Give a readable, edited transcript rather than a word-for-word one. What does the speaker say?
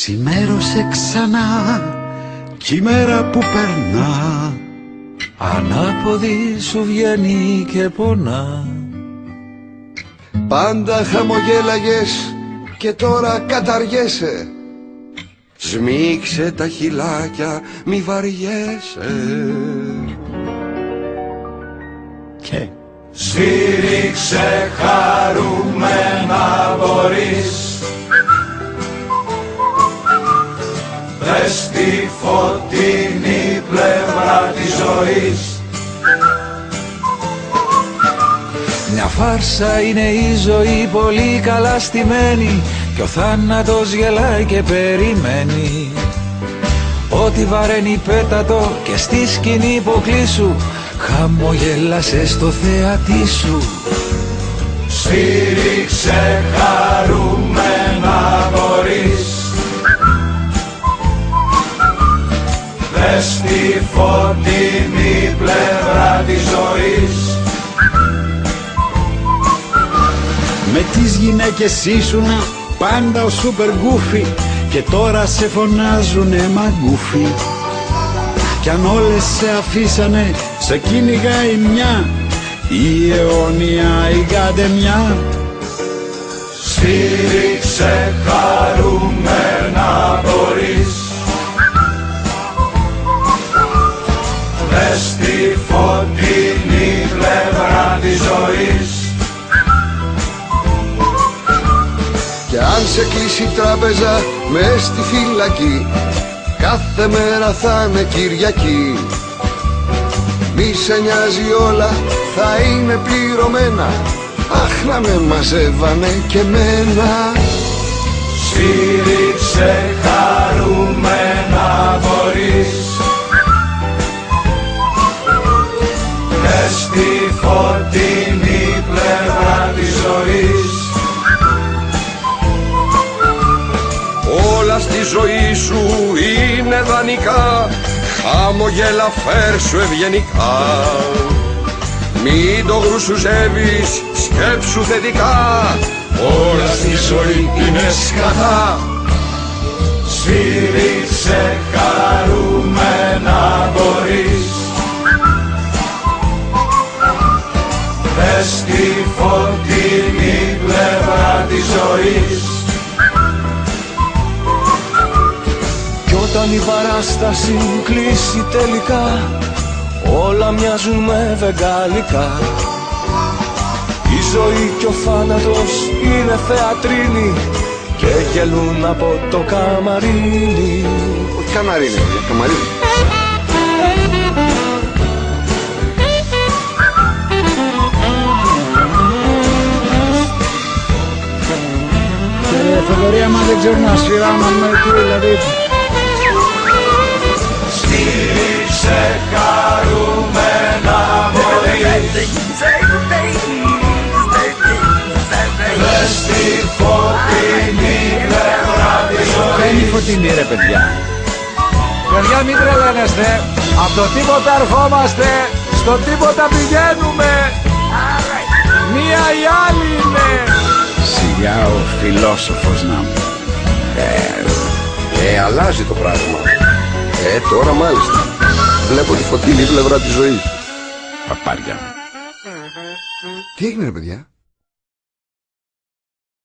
Ξημέρωσε ξανά κι η μέρα που περνά ανάποδη σου βγαίνει και πονά. Πάντα χαμογέλαγες και τώρα καταργέσαι. Σμίξε τα χυλάκια, μη βαριέσαι. Και σφύριξε χαρούμενα μπορείς. Δες τη φωτεινή πλευρά της ζωής. Μια φάρσα είναι η ζωή πολύ καλά στημένη κι ο θάνατος γελάει και περιμένει. Ό,τι βαραίνει πέτατο και στη σκηνή υποκλείσου, χαμογέλασε στο θεατή σου. Σφύριξε χαρούμενα μπορείς. Δες τη φωτεινή πλευρά της ζωής. με τις γυναίκες ήσουνα πάντα ο σούπερ γκούφι και τώρα σε φωνάζουνε μαγκούφι. Κι αν όλες σε αφήσανε σε κυνηγάει μια η αιώνια η γαντεμιά. Σφύριξε χαρούμενα μπορείς. Δες τη φωτεινή πλευρά της ζωής. Κι αν σε κλείσει η τράπεζα μες στη φυλακή, κάθε μέρα θα είναι Κυριακή. Μη σε νοιάζει, όλα θα είναι πληρωμένα. Αχ, να με μαζεύανε και μένα. Σφύριξε χαρούμενα μπορείς. Δες τη φωτεινή πλευρά της ζωής. Όλα στη ζωή σου είναι δανεικά, χαμογέλα φέρσου ευγενικά. Μην το γρουσουζεύεις, σκέψου θετικά, όλα στη ζωή είναι σκατά. Σφύριξε χαρούμενα μπορείς. Δες τη φωτεινή πλευρά της ζωής. Κι όταν η παράσταση κλείσει τελικά, όλα μοιάζουν με βεγγαλικά. Η ζωή και ο θάνατος είναι θεατρίνη και γελούν από το καμαρίνι. Όχι καμαρίνι, καμαρίνι. Θοδωρή, άμα δεν ξέρουν να σφυράνουν με τι δηλαδή. Στήριξε χαρούμενα μπορείς. Δες τη φωτεινή πλευρά της ζωής. Δεν είναι φωτεινή ρε παιδιά. Παιδιά, μην τρελαίνεστε. Από το τίποτα ερχόμαστε, στο τίποτα πηγαίνουμε. Μία ή άλλη είναι. Σιγά ο φιλόσοφος να μου. Αλλάζει το πράγμα. Τώρα μάλιστα. Βλέπω τη φωτεινή πλευρά της ζωής. Παπάρια. Τι έγινε ρε παιδιά?